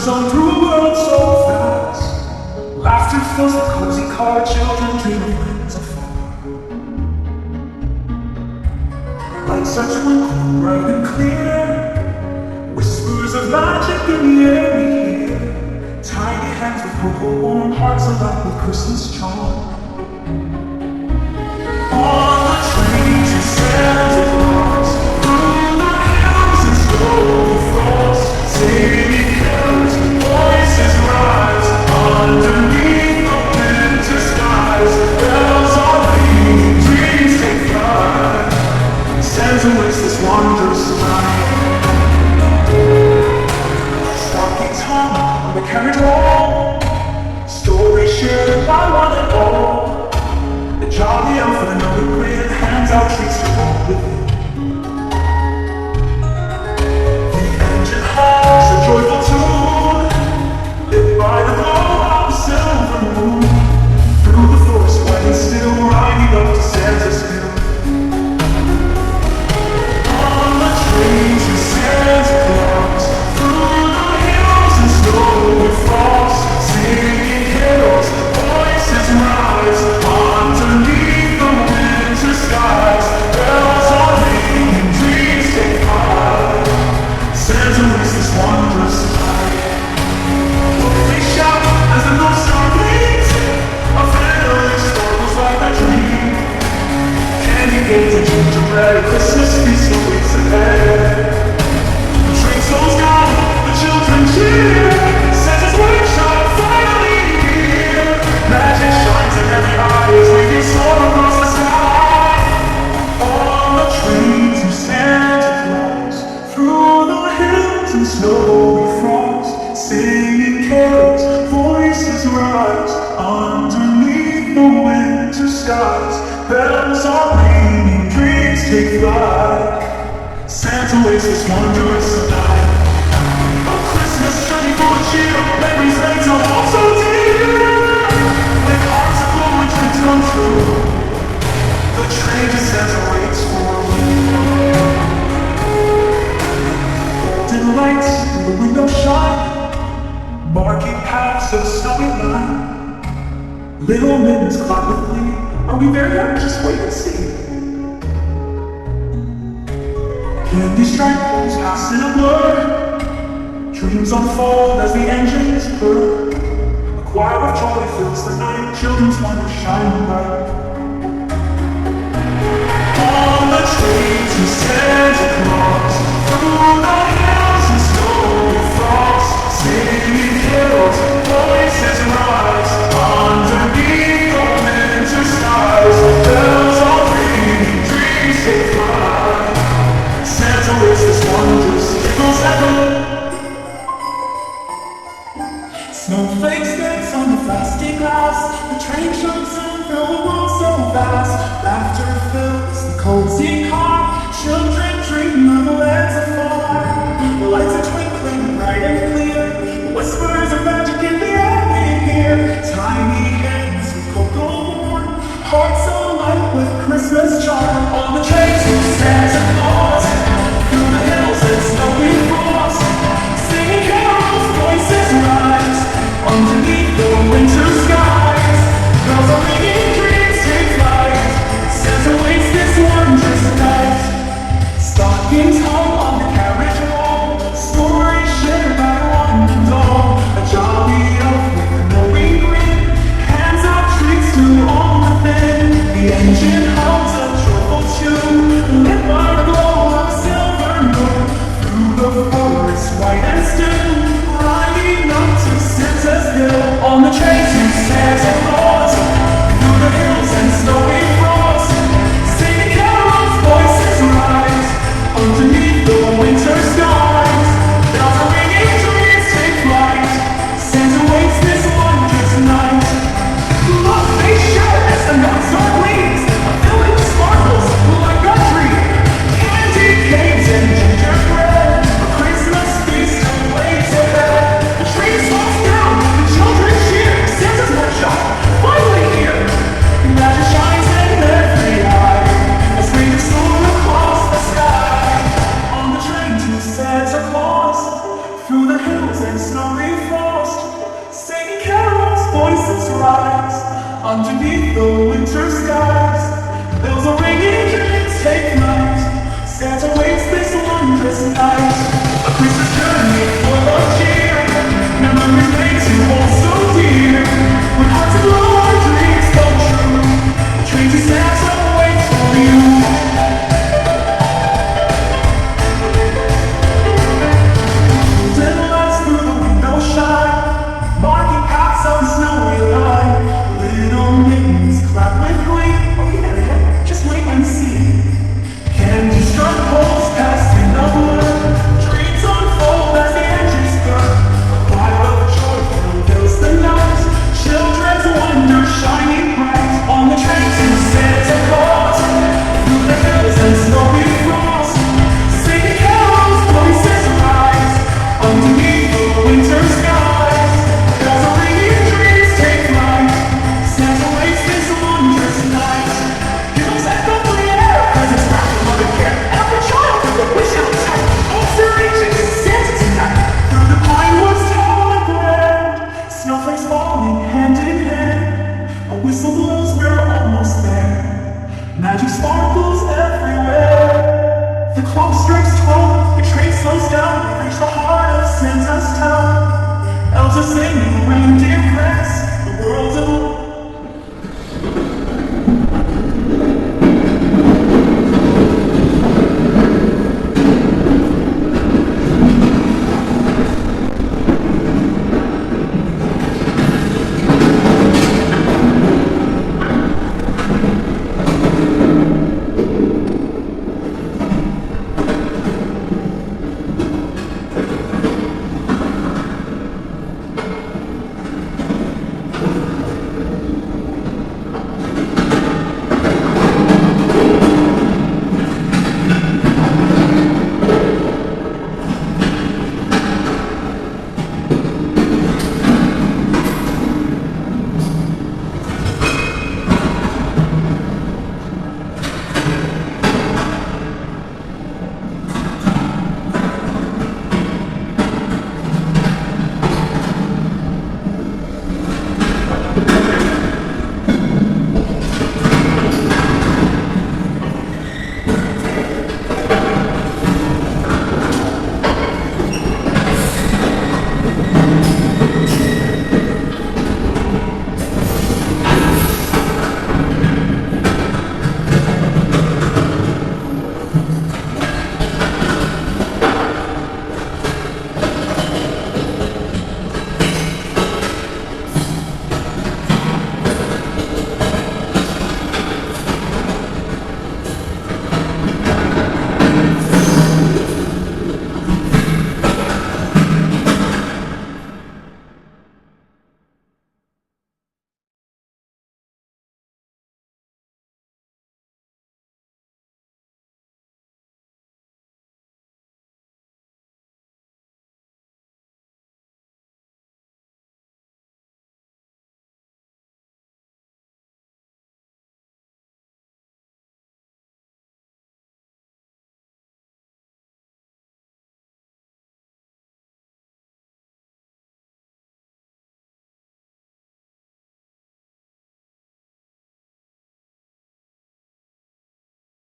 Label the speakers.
Speaker 1: Journeys on through a world so fast. Laughter fills the cozy car, children dream of lands afar. Lights are twinkling bright and clear, whispers of magic in the air we hear. Tiny hands with purple, warm hearts alive with Christmas charm. On the train to Santa Claus, through the hills and snowy frost, singing carols, voices rise underneath the winter skies. Bells are ringing, dreams take flight. Santa waits this wondrous night. Stockings hung on the carriage wall, stories shared by one and all. The jolly elf with another grin hands out treats to walk with him. The engine honks a joyful tune, lit by the glow of the silver moon. Through the forest white and still, riding up to Santa's hill. On the train to Santa Claus, through the hills and snowy frost, singing carols, voices rise underneath the winter skies. Bells are ringing, dreams take flight. Santa waits this wondrous night. They shout as the North Star bleeds, a family sparkles like a dream. Candy canes and gingerbread, Christmas feast awaits ahead. The train slows down, the children cheer. Santa's workshop finally here. Magic shines in every eye as we get soar across the sky. On the train to Santa Claus, through the hills and snowy frost, singing carols, voices rise underneath the winter skies. Bells are ringing, dreams take flight. Santa waits this wondrous night. A Christmas journey full of cheer, memories made so all so dear. With hearts aglow and dreams come true, the train to Santa waits for you. Golden lights through the window shine, marking paths of snowy line. Little mittens clap with glee. Are we there yet? Just wait and see. Candy stripes pass in a blur, dreams unfold as the engines purr. A choir of joy fills the night, children's wonder shining bright. On the train to Santa Claus, through the hills and snowy frost, singing carols, voices rise underneath the winter skies. Bells are ringing, dreams take flight. Santa waits this wondrous tickles echo. Snowflakes dance on the frosty glass. The train shines in, fill the world so fast. Laughter fills the cozy car. Children dream of the lands afar. The lights are twinkling bright and clear. Whispers of magic in the air we hear. Tiny hands with cocoa warm, hearts alight with Christmas charm. On the train to Santa Claus, through the hills and snowy frost, singing carols, voices rise underneath the winter skies. Bells are ringing, dreams take flight. Santa waits this wondrous night. Stockings hung on the carriage wall, stories shared by one and all. A jolly elf with a knowing grin hands out treats to all within. The engine hums a joyful tune, lit by the glow of silver moon. Through the forest white and still, riding up to Santa's hill. On the train to Santa Claus, through the hills and snowy frost, singing carols, voices rise underneath the winter skies. Bells are ringing, dreams take flight. Santa waits this wondrous night. Look, they shout as the North Star gleams, a village sparkles like a dream. Candy canes and gingerbread, a Christmas feast awaits ahead. The tree slows down, the children cheer. Santa's workshop you. Little lights through the window shine, marking out some snowy line. Little mittens clap with glee. Oh yeah, just wait and see. Candy struck poles past in the wood. Dreams unfold as the engines burn. A choir of joy fills the night. Children's wonder shining bright on the trains in Santa Claus. Through the hills and snowy frost, singing carols, voices rise. Underneath the winter skies, bells are ringing, dreams take flight. Santa waits this wondrous night. Giggles echo through the air, presents wrapped in love and care. Every child with a wish out tight, answer reaching Santa tonight. Through the pine woods tall and grand, snowflakes falling hand in hand. A whistle blows, we're almost there. Magic sparkles everywhere. The clock strikes 12, the train slows down. We reach the heart of Santa's town. Elves are singing reindeer prance. The world's a